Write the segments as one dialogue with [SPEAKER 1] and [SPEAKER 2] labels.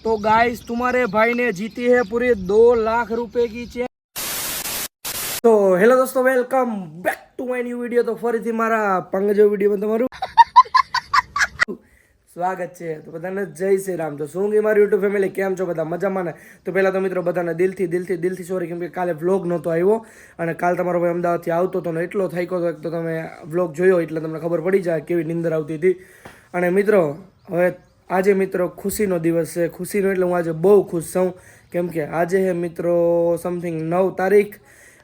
[SPEAKER 1] तो गाइस तुम्हारे भाई ने जीती है पूरे 2 लाख रुपए की चेन। तो हेलो दोस्तों, welcome back to my new video. तो ફરીથી મારા પંગજો વિડીયોમાં તમારું સ્વાગત છે। તો બધાને જય શ્રી રામ। તો શું કે મારી યુટ્યુબ ફેમિલી કેમ છો બધા મજામાં ને? તો પહેલા તો મિત્રો બધાને દિલથી સોરી, કેમ કે કાલે વ્લોગ નહોતો આવ્યો અને કાલ તમારો ભાઈ અમદાવાદથી આવતો હતો ને એટલો થાક્યો હતો તો તમે વ્લોગ જોયો એટલે તમને ખબર પડી જાય કેવી નીંદર આવતી હતી। અને મિત્રો હવે આજે મિત્રો ખુશીનો દિવસ છે। ખુશીનો એટલે હું આજે બહુ ખુશ છું, કેમ કે આજે છે મિત્રો સમથિંગ 9 તારીખ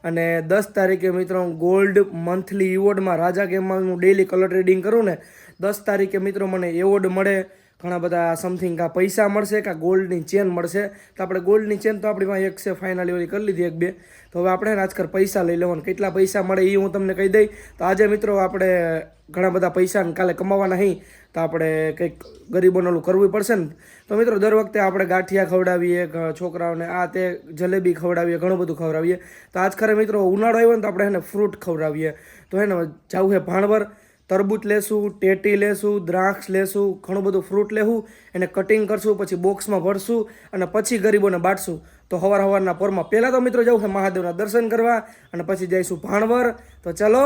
[SPEAKER 1] અને 10 તારીખે મિત્રો ગોલ્ડ મંથલી ઇવોર્ડમાં રાજા ગેમમાં હું ડેલી કલર ટ્રેડિંગ કરું ને 10 તારીખે મિત્રો મને એવોર્ડ મળે। ઘણા બધા સમથિંગ કાં પૈસા મળશે કાં ગોલ્ડની ચેન મળશે। તો આપણે ગોલ્ડની ચેન તો આપણી પાસે એક છે, ફાઇનલી ઓલી કરી લીધી 1-2। તો હવે આપણે આજકાલ પૈસા લઈ લેવાનું, કેટલા પૈસા મળે એ હું તમને કહી દઈ। તો આજે મિત્રો આપણે ઘણા બધા પૈસા કાલે કમાવાના નહીં, તો આપણે કંઈક ગરીબોને ઓલું કરવું પડશે ને। તો મિત્રો દર વખતે આપણે ગાંઠિયા ખવડાવીએ છોકરાઓને, આ તે જલેબી ખવડાવીએ, ઘણું બધું ખવડાવીએ। તો આજ ખરે મિત્રો ઉનાળો આવ્યો ને તો આપણે એને ફ્રૂટ ખવડાવીએ। તો એને જવું છે ભાણવર, તરબૂચ લેશું, ટેટી લેશું, દ્રાક્ષ લેશું, ઘણું બધું ફ્રૂટ લેવું, એને કટિંગ કરશું, પછી બોક્સમાં ભરશું અને પછી ગરીબોને બાંટશું। તો સવારના પોરમાં પહેલાં તો મિત્રો જવું છે મહાદેવના દર્શન કરવા અને પછી જઈશું ભાણવર। તો ચલો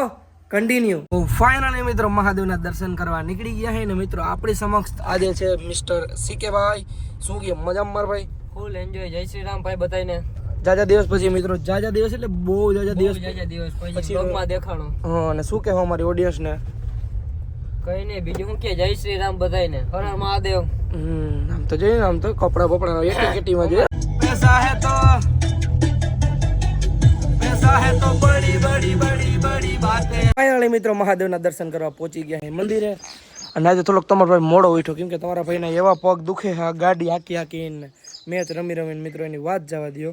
[SPEAKER 1] કન્ટિન્યુ। ફાઇનલી મિત્રો મહાદેવના દર્શન કરવા નીકળી ગયા છે ને મિત્રો આપણી સમક્ષ આજે છે મિસ્ટર સીકે ભાઈ। શું કે મજામાં મારા ભાઈ?
[SPEAKER 2] Full enjoy. જય શ્રી રામ ભાઈ બધાને।
[SPEAKER 1] જાજા દિવસ પછી મિત્રો, જાજા દિવસ એટલે બહુ જાજા દિવસ
[SPEAKER 2] પછી બ્લોગમાં દેખાણો।
[SPEAKER 1] હા, અને શું કહેવું અમારી ઓડિયન્સને?
[SPEAKER 2] કઈ નહીં, બીજું શું કે જય શ્રી રામ બધાને, હર હર મહાદેવ।
[SPEAKER 1] આમ તો જોઈએ, આમ તો કપડા બપડા એટીકેટીમાં જોઈએ। પૈસા હે તો બડી બાતે। ફાઇનલી મિત્રો મહાદેવના દર્શન કરવા પહોંચી ગયા છે મંદિરે અને આજે થોડોક તમારો ભાઈ મોડો ઉઠ્યો, કેમ કે તમારા ભાઈના એવા પગ દુખે છે ગાડી હાકીને મેચ રમીને મિત્રો એની વાત જવા દો।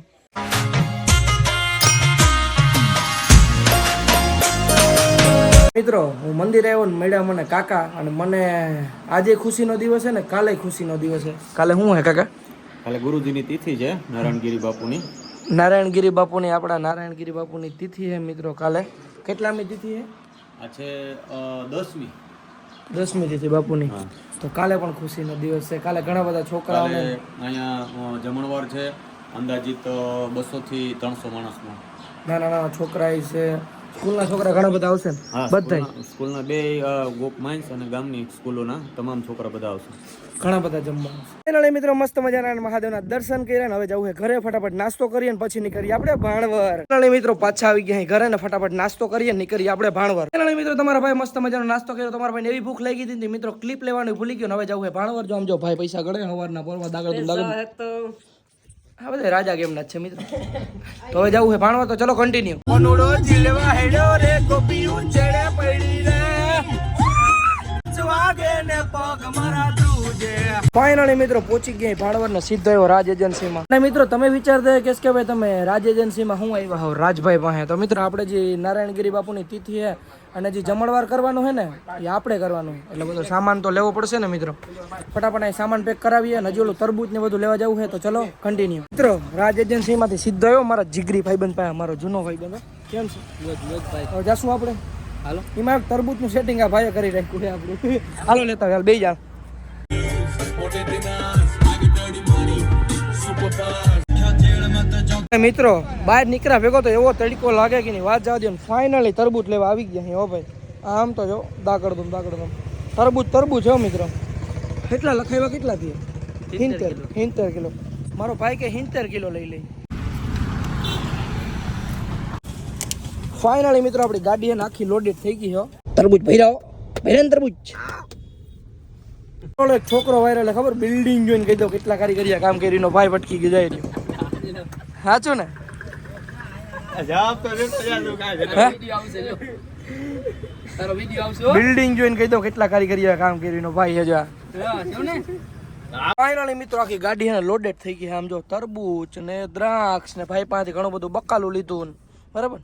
[SPEAKER 1] મિત્રો હું મંદિરે આવ્યો ને મળ્યા મને કાકા, અને મને આજે ખુશીનો દિવસ છે ને કાલે ખુશીનો દિવસ છે। કાલે શું હે કાકા?
[SPEAKER 3] કાલે ગુરુજીની તિથિ છે, નારાયણગીરી બાપુની।
[SPEAKER 1] નારાયણગીરી બાપુની, આપણા નારાયણગીરી બાપુની તિથિ છે મિત્રો કાલે। કેટલામી તિથિ છે?
[SPEAKER 3] આ છે 10મી
[SPEAKER 1] તિથિ બાપુની। તો કાલે પણ ખુશીનો દિવસ છે। કાલે ઘણા બધા છોકરાઓને
[SPEAKER 3] અહીંયા જમણવાર છે, અંદાજિત 200 થી 300 માણસનો।
[SPEAKER 1] નાના છોકરા છે, સ્કૂલના છોકરા ઘણા બધા આવશે ને? બધા
[SPEAKER 3] સ્કૂલના બે ગોપ માઇન્સ અને ગામની સ્કૂલોના તમામ છોકરા બધા આવશે,
[SPEAKER 1] ઘણા બધા જમવા આવશે। મિત્રો મસ્ત મજાના મહાદેવના દર્શન કર્યા ને હવે જવું છે ઘરે, ફટાફટ નાસ્તો કરીએ ને પછી નીકળીએ આપણે ભાણવર। મિત્રો પાછા આવી ગયા ઘરે ને ફટાફટ નાસ્તો કરીએ નીકળીએ આપણે ભાણવર। મિત્રો તમારા ભાઈ મસ્ત મજાનો નાસ્તો કર્યો, તમારા ભાઈને એવી ભૂખ લાગી હતી મિત્રો ક્લિપ લેવાનું ભૂલી ગયો ને હવે જવું છે ભાણવર। જો આમ જો ભાઈ પૈસા ગળે સવારના પોરમાં દાગળ હા બધા રાજા ગેમ ના છે મિત્રો। તો હવે જવું છે ભાણવર, તો ચલો કન્ટિન્યુ। ફાઇનલી મિત્રો પહોંચી ગયા ભાણવર ને સીધો આવ્યો રાજ એજન્સીમાં। અને મિત્રો તમે વિચારતા કે ભાઈ તમે રાજ એજન્સીમાં હું આવ્યા હો રાજભાઈ પાસે? તો મિત્રો આપણે જે નારાયણગીરી બાપુની તિથિ છે અને જે જમણવાર કરવાનું છે ને એ આપણે કરવાનું, એટલે બધો સામાન તો લેવો પડશે ને મિત્રો। ફટાફટ અહીં સામાન પેક કરાવીએ અને હજુ ઓલું તરબૂચ ને બધું લેવા જવું છે। તો ચલો કન્ટિન્યુ। મિત્રો રાજ એજન્સીમાંથી સીધો આવ્યો મારા જીગરી ભાઈબંધ પાસે, મારો જૂનો ભાઈબંધ। કેમ છે? હવે જાશું આપણે, હાલો। એમાં તરબૂચ નું સેટિંગ આ ભાઈએ કરી રાખ્યું છે આપણું, હાલો લેતા હાલ બે જા। મિત્રો બહાર નીકળ્યા ભેગો તો એવો તડકો લાગે કે નહીં વાત જવા દો। ફાઇનલી તરબૂચ લેવા આવી ગયા હો ભાઈ। આમ તો જો દાકડદમ તરબૂચ હો મિત્રો। કેટલા લખાવ્યા? કેટલા થયા? 70 કિલો। મારો ભાઈ કે 70 કિલો લઈ લે। ફાઇનલી મિત્રો આપણી ગાડી એને આખી લોડેડ થઈ ગઈ હો। તરબૂચ ભર્યા ને તરબૂચ। એક છોકરો વાયરલ ખબર, બિલ્ડિંગ જોઈને કહી દો કેટલા કારીગરિયા કામ કરીને ભાઈ ભટકી ગયો જાય રહ્યો। સાચું ને? બિલ્ડિંગ જોઈને કહી દો કેટલા કારીગરિયા કામ કરીને ભાઈ હજા। ફાઇનલી મિત્રો આખી ગાડી એને લોડેડ થઈ ગઈ। આમ જો તરબૂચ ને દ્રાક્ષ ને ભાઈ પાસેથી ઘણું બધું બકાલું લીધું બરાબર।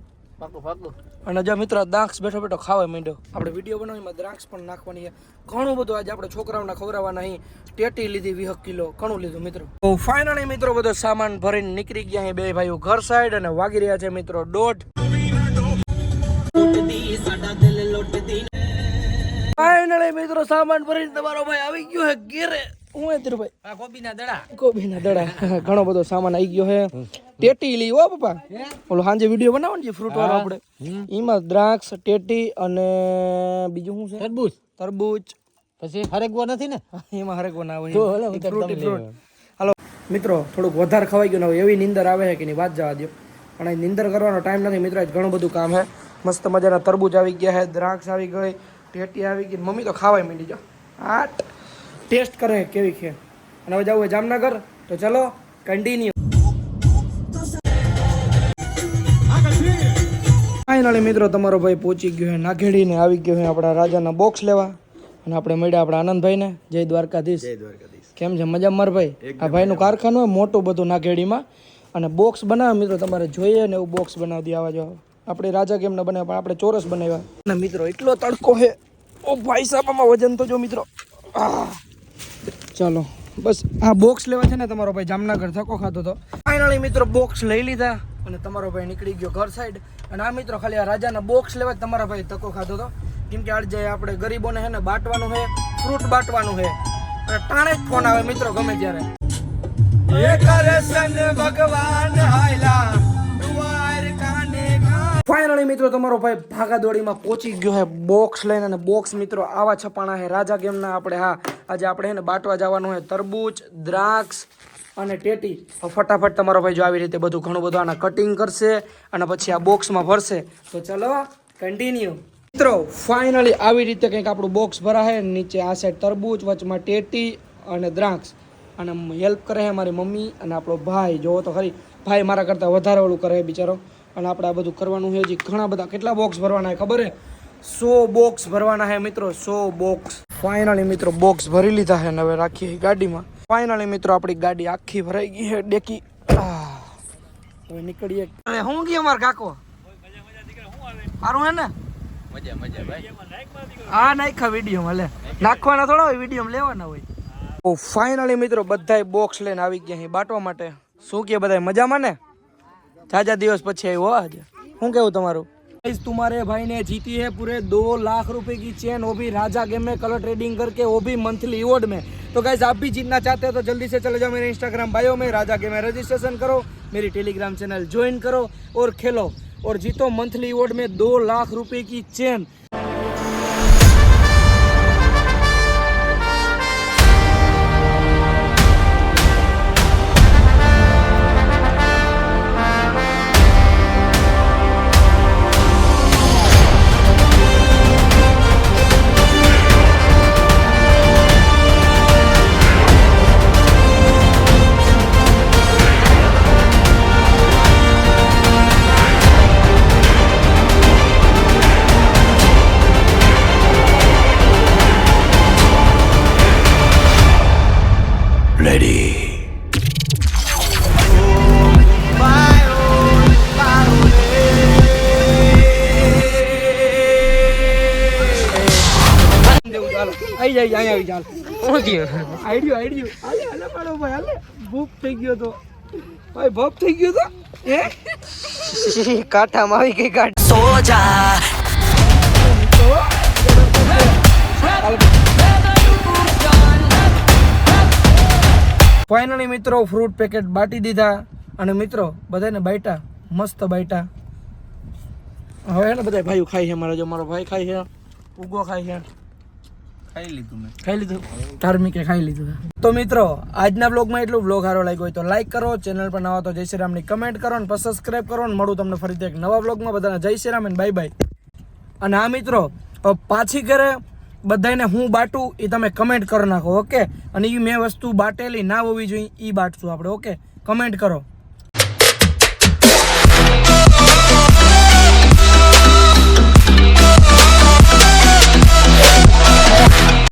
[SPEAKER 1] અને જો મિત્રો દ્રાક્ષ બેઠો બેઠો ખાવા માંડ્યો। આપણે વિડીયો બનાવીમાં દ્રાક્ષ પણ નાખવાની છે, ઘણું બધું આજે આપણે છોકરાઓને ખવડાવવાના અહીં। ટેટી લીધી 20 કિલો, ઘણું લીધું મિત્રો। તો ફાઇનલી મિત્રો બધો સામાન ભરીને નીકળી ગયા છે બે ભાઈઓ ઘર સાઈડ અને વાગી રહ્યા છે મિત્રો 1:30। ફાઇનલી મિત્રો સામાન ભરીને તમારો ભાઈ આવી ગયો છે ઘેરે। હું હે ધીરુભાઈ?
[SPEAKER 2] આ કોબીના દડા.
[SPEAKER 1] કોબીના દડા. ઘણો બધો સામાન આવી ગયો હે. ટેટી લી હો પપ્પા. ઓલો સાંજે વિડીયો બનાવો ને જે ફ્રૂટ વાળો આપણે. એમાં દ્રાક્ષ, ટેટી અને બીજું શું છે?
[SPEAKER 2] તરબૂચ.
[SPEAKER 1] તરબૂચ.
[SPEAKER 2] પછી હરેકવો નથી ને?
[SPEAKER 1] એમાં હરેક બનાવે ફ્રૂટ. હાલો મિત્રો, થોડુંક વધારે ખવાઈ ગયું ને હવે એવી નીંદર આવે છે કે ની વાત જવા દો. પણ આ નીંદર કરવાનો ટાઈમ નથી મિત્રો, આજ ઘણું બધું કામ છે. મસ્ત મજાના તરબૂચ આવી ગયા છે, દ્રાક્ષ આવી ગઈ, ટેટી આવી ગઈ. મમ્મી તો ખાવાય માંડી જો. આ ટેસ્ટ કરે કેવી છે. અને હવે જવું જામનગર, તો ચલો કન્ટિન્યુ. ફાઇનલી મિત્રો તમારો ભાઈ પહોંચી ગયો છે નાઘેડીને, આવી ગયો છે આપણા રાજાના બોક્સ લેવા. અને આપણે મળ્યા આપણા આનંદભાઈને. જય દ્વારકાધીશ. કેમ છે? મજા માર ભાઈ? આ ભાઈનું કારખાનું હોય મોટું બધું નાઘેડીમાં. અને બોક્સ બનાવે મિત્રો, તમારે જોઈએ ને એવું બોક્સ બનાવી દે. આવા જો આપણે રાજા કેમ ના બનાવ્યા, પણ આપણે ચોરસ બનાવ્યા. અને મિત્રો એટલો તડકો છે, ઓ ભાઈ સાહેબ, આમાં વજન તો જો મિત્રો. ચાલો બસ આ બોક્સ લેવા છે ને તમારો ભાઈ જામનગર ધક્કો ખાતો હતો. ફાઇનલી મિત્રો બોક્સ લઈ લીધા અને તમારો ભાઈ નીકળી ગયો ઘર સાઈડ. અને આ મિત્રો ખાલી આ રાજાના બોક્સ લેવા જ તમારા ભાઈ ધક્કો ખાતો હતો. કેમ કે આજે આપણે ગરીબોને છે ને બાંટવાનું છે, ફ્રૂટ બાંટવાનું છે. અને ટાણે જ ફોન આવે મિત્રો ગમે ત્યારે. ફાઇનલી મિત્રો તમારો ભાઈ ભાગાદોડીમાં પહોંચી ગયો છે બોક્સ લઈને. અને બોક્સ મિત્રો આવા છપાણા છે રાજા ગેમના. આપણે આજે આપણે છે ને બાંટવા જવાનું છે તરબૂચ, દ્રાક્ષ અને ટેટી. ફટાફટ તમારો ભાઈ જો આવી રીતે બધું ઘણું બધું આના કટિંગ કરશે અને પછી આ બોક્સમાં ભરશે. તો ચલો કન્ટિન્યુ. મિત્રો ફાઇનલી આવી રીતે કંઈક આપણું બોક્સ ભરાશે. નીચે આ સાઈડ તરબૂચ, વચમાં ટેટી અને દ્રાક્ષ. અને હેલ્પ કરે છે મારી મમ્મી અને આપણો ભાઈ. જોવો તો ખરી, ભાઈ મારા કરતાં વધારે ઓલું કરે બિચારો. અને આપણે આ બધું કરવાનું છે. હજી ઘણા બધા કેટલા બોક્સ ભરવાના છે ખબર છે? 100 બોક્સ ભરવાના છે મિત્રો, 100 બોક્સ. ફાઇનલી મિત્રો બોક્સ ભરી લીધા છે અને હવે રાખીએ ગાડીમાં. ફાઇનલી મિત્રો આપણી ગાડી આખી ભરાઈ ગઈ છે ડેકી. હવે નીકળીએ. હવે હું ગયો માર કાકો? સારું હે ને?
[SPEAKER 2] મજા મજા ભાઈ.
[SPEAKER 1] હા નાખા વિડીયોમાં. લે નાખવાના થોડા હોય, વિડીયોમાં લેવાના હોય. ઓ ફાઇનલી મિત્રો બધાય બોક્સ લઈને આવી ગયા અહીં બાંટવા માટે. શું કે બધાય મજામાં ને? જાજા દિવસ પછી આવ્યો આજે. શું કેવું તમારું? तुम्हारे भाई ने जीती है पूरे 2 लाख रुपए की चेन, वो भी राजा गेम में कलर ट्रेडिंग करके, वो भी मंथली अवार्ड में. तो गाइस आप भी जीतना चाहते हो तो जल्दी से चले जाओ मेरे इंस्टाग्राम बायो में, राजा गेम में रजिस्ट्रेशन करो, मेरी टेलीग्राम चैनल ज्वाइन करो और खेलो और जीतो मंथली अवार्ड में 2 लाख रुपए की चेन. આવી જાય અહીંયા આવી ચાલ.
[SPEAKER 2] શું થયું?
[SPEAKER 1] આઈડિયો હાલે હાલે મારો ભાઈ હાલે. ભૂખ થઈ ગયો તો ભાઈ, ભૂખ થઈ ગયો તો હે કાંઠામાં આવી ગઈ ગાડી. સો જા ફાઇનલી મિત્રો ફ્રૂટ પેકેટ બાટી દીધા. અને મિત્રો બધાને બાઈટા મસ્ત બાઈટા. હવે ને બધા ભાઈઓ ખાઈ છે. મારા જો મારો ભાઈ ખાઈ છે, ઉગો ખાઈ છે. ખાઈ લીધું ધાર્મિકે ખાઈ લીધું. તો મિત્રો આજના બ્લોગમાં એટલું. બ્લોગ સારો લાગ્યો હોય તો લાઈક કરો, ચેનલ પર નવા તો જય શ્રી રામની કમેન્ટ કરો અને સબસ્ક્રાઈબ કરો. અને મળું તમને ફરીથી એક નવા બ્લોગમાં. બધાને જય શ્રી રામ અને બાય બાય. અને આ મિત્રો પાછી ઘરે બધાને હું બાટું એ તમે કમેન્ટ કરી નાખો, ઓકે? અને એ મેં વસ્તુ બાટેલી ના હોવી જોઈએ એ બાટશું આપણે, ઓકે? કમેન્ટ કરો.